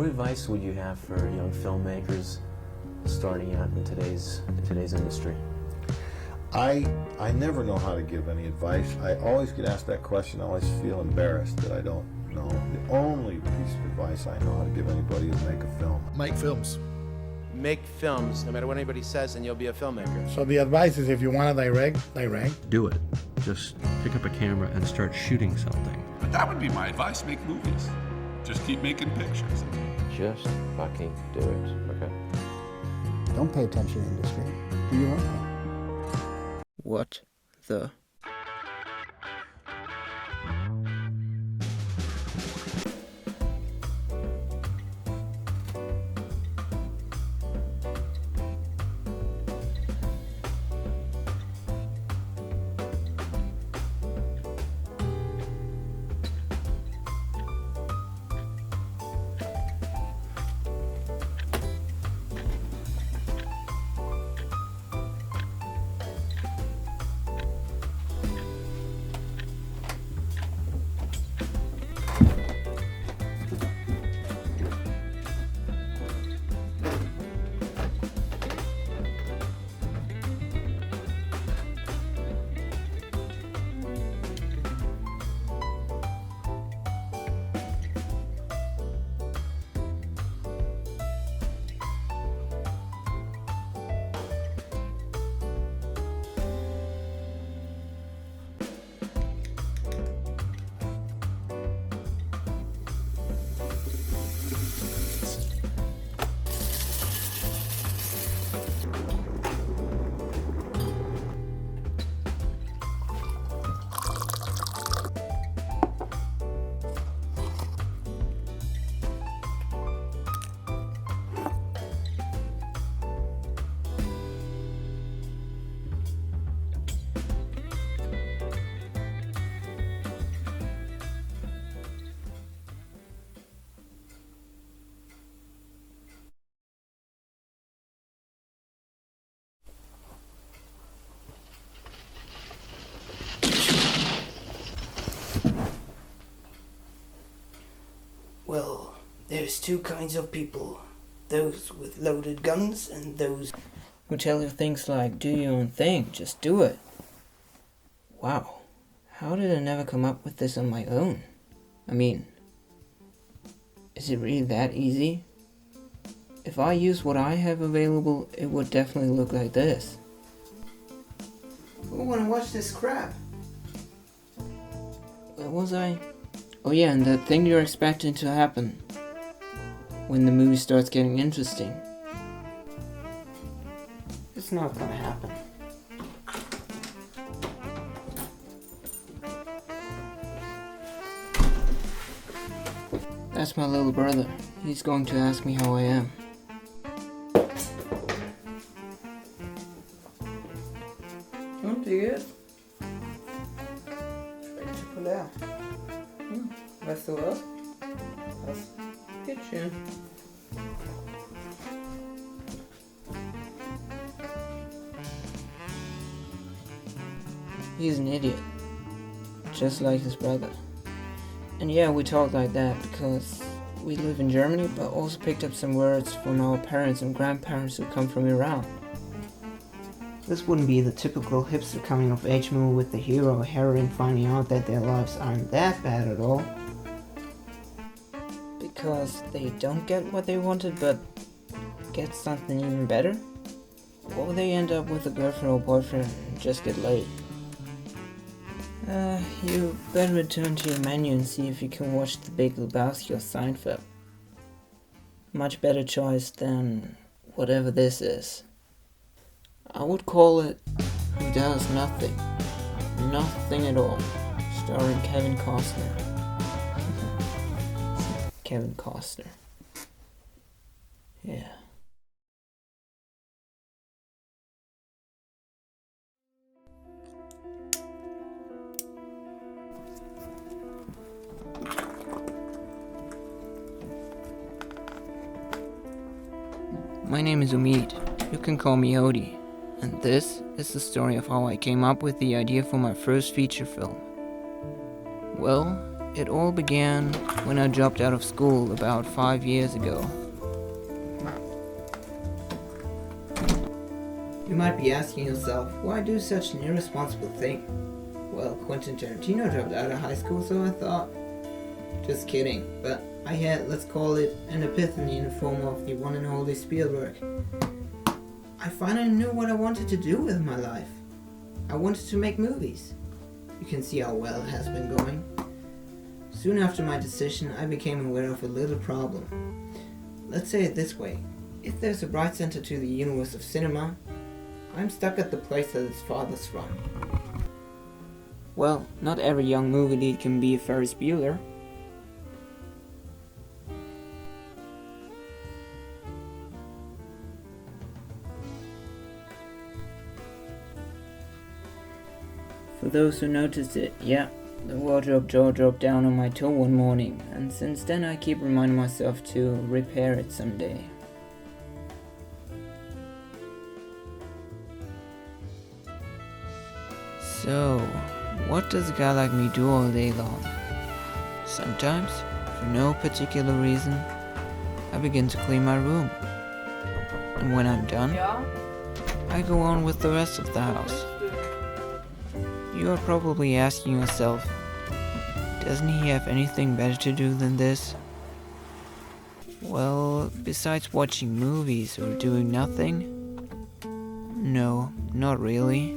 What advice would you have for young filmmakers starting out in today's industry? I never know how to give any advice. I always get asked that question. I always feel embarrassed that I don't know. The only piece of advice I know how to give anybody is make a film. Make films. Make films, no matter what anybody says, and you'll be a filmmaker. So the advice is, if you want to direct. Do it. Just pick up a camera and start shooting something. But that would be my advice, make movies. Just keep making pictures. Just fucking do it, okay? Don't pay attention to the industry. Do your own thing. What the? Well, there's two kinds of people. Those with loaded guns and those who tell you things like, do your own thing, just do it. Wow, how did I never come up with this on my own? I mean, is it really that easy? If I use what I have available, it would definitely look like this. Who wanna watch this crap? Where was I? Oh yeah, and the thing you're expecting to happen when the movie starts getting interesting. It's not gonna happen. That's my little brother. He's going to ask me how I am. Not good. Pull out. Weißt du was? Das geht schön. He's an idiot. Just like his brother. And yeah, we talk like that because we live in Germany, but also picked up some words from our parents and grandparents who come from Iran. This wouldn't be the typical hipster coming of age movie with the hero or heroine finding out that their lives aren't that bad at all. Because they don't get what they wanted but get something even better? Or they end up with a girlfriend or boyfriend and just get laid. You better return to your menu and see if you can watch The Big Lebowski or Seinfeld. Much better choice than whatever this is. I would call it Who Does Nothing. Nothing at all. Starring Kevin Costner. Kevin Costner. Yeah. My name is Umid. You can call me Odie. And this is the story of how I came up with the idea for my first feature film. Well, It all began when I dropped out of school about 5 years ago. You might be asking yourself, why do such an irresponsible thing? Well, Quentin Tarantino dropped out of high school, so I thought. Just kidding, but I had, let's call it, an epiphany in the form of the one and only Spielberg. I finally knew what I wanted to do with my life. I wanted to make movies. You can see how well it has been going. Soon after my decision, I became aware of a little problem. Let's say it this way. If there's a bright center to the universe of cinema, I'm stuck at the place that is farthest from. Well, not every young movie lead can be a Ferris Bueller. For those who noticed it, yeah, the wardrobe jaw dropped down on my toe one morning, and since then I keep reminding myself to repair it someday. So, what does a guy like me do all day long? Sometimes, for no particular reason, I begin to clean my room. And when I'm done, I go on with the rest of the house. You are probably asking yourself, doesn't he have anything better to do than this? Well, besides watching movies or doing nothing? No, not really.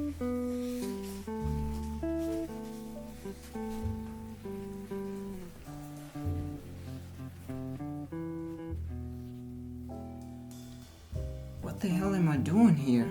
What the hell am I doing here?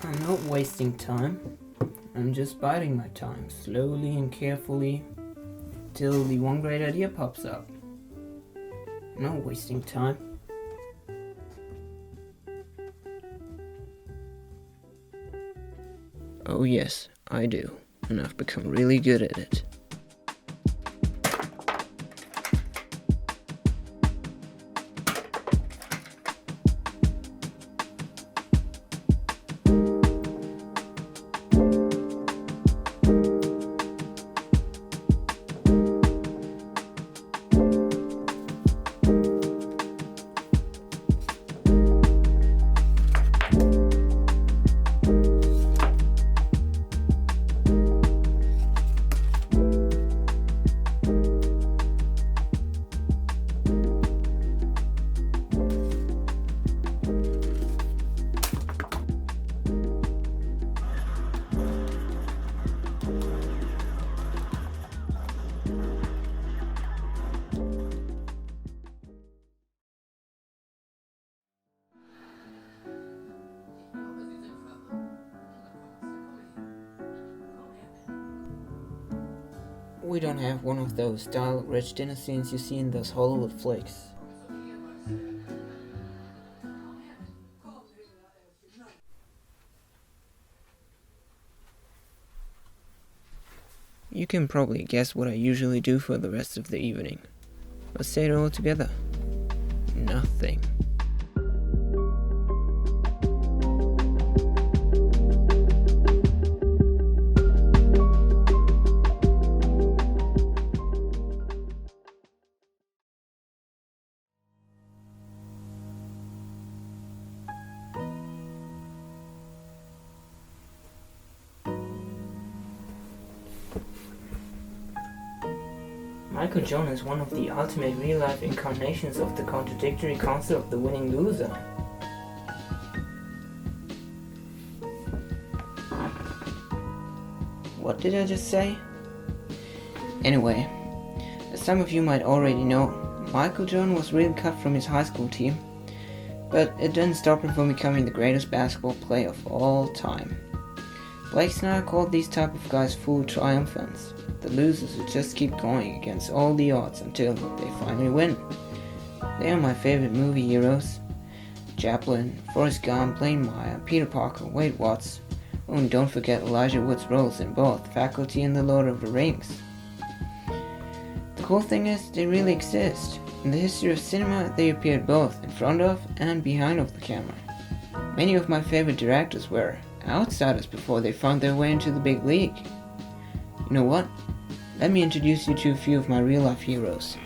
I'm not wasting time. I'm just biding my time, slowly and carefully, till the one great idea pops up. Not wasting time. Oh yes, I do, and I've become really good at it. We don't have one of those style-rich dinner scenes you see in those Hollywood flicks. You can probably guess what I usually do for the rest of the evening. Let's say it all together. Nothing. Michael Jordan is one of the ultimate real-life incarnations of the contradictory concept of the winning loser. What did I just say? Anyway, as some of you might already know, Michael Jordan was really cut from his high school team, but it didn't stop him from becoming the greatest basketball player of all time. Blake Snyder called these type of guys full triumphants, the losers who just keep going against all the odds until they finally win. They are my favorite movie heroes. Chaplin, Forrest Gump, Blaine Meyer, Peter Parker, Wade Watts, Oh, and don't forget Elijah Wood's roles in both Faculty and The Lord of the Rings. The cool thing is, they really exist. In the history of cinema, they appeared both in front of and behind of the camera. Many of my favorite directors were outsiders before they found their way into the big league. You know what? Let me introduce you to a few of my real-life heroes.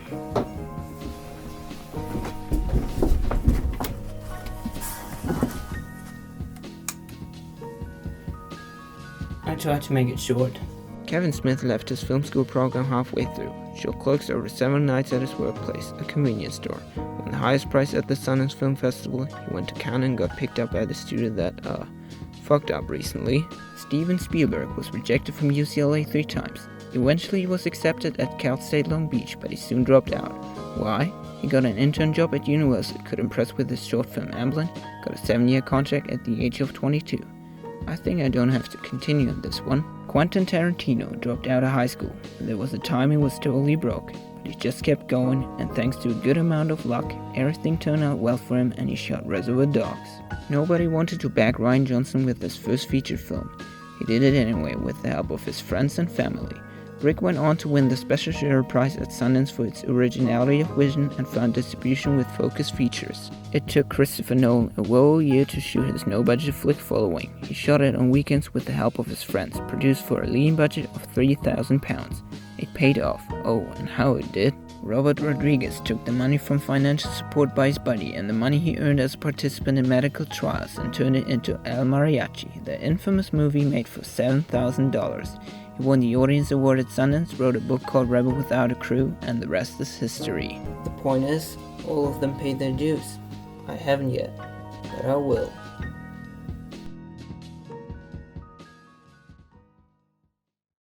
I tried to make it short. Kevin Smith left his film school program halfway through, showed clerks over 7 nights at his workplace, a convenience store. Won the highest prize at the Sundance Film Festival. He went to Cannes and got picked up by the studio that, fucked up recently. Steven Spielberg was rejected from UCLA 3 times. Eventually he was accepted at Cal State Long Beach, but he soon dropped out. Why? He got an intern job at Universal, could impress with his short film Amblin, got a 7-year contract at the age of 22. I think I don't have to continue on this one. Quentin Tarantino dropped out of high school, and there was a time he was totally broke, but he just kept going, and thanks to a good amount of luck, everything turned out well for him and he shot Reservoir Dogs. Nobody wanted to back Rian Johnson with his first feature film. He did it anyway with the help of his friends and family. Brick went on to win the Special Shooter Prize at Sundance for its originality of vision and found distribution with Focus Features. It took Christopher Nolan a whole year to shoot his no-budget flick Following. He shot it on weekends with the help of his friends, produced for a lean budget of £3,000. It paid off. Oh, and how it did. Robert Rodriguez took the money from financial support by his buddy and the money he earned as a participant in medical trials and turned it into El Mariachi, the infamous movie made for $7,000. He won the Audience Award at Sundance, wrote a book called Rebel Without a Crew, and the rest is history. The point is, all of them paid their dues. I haven't yet, but I will.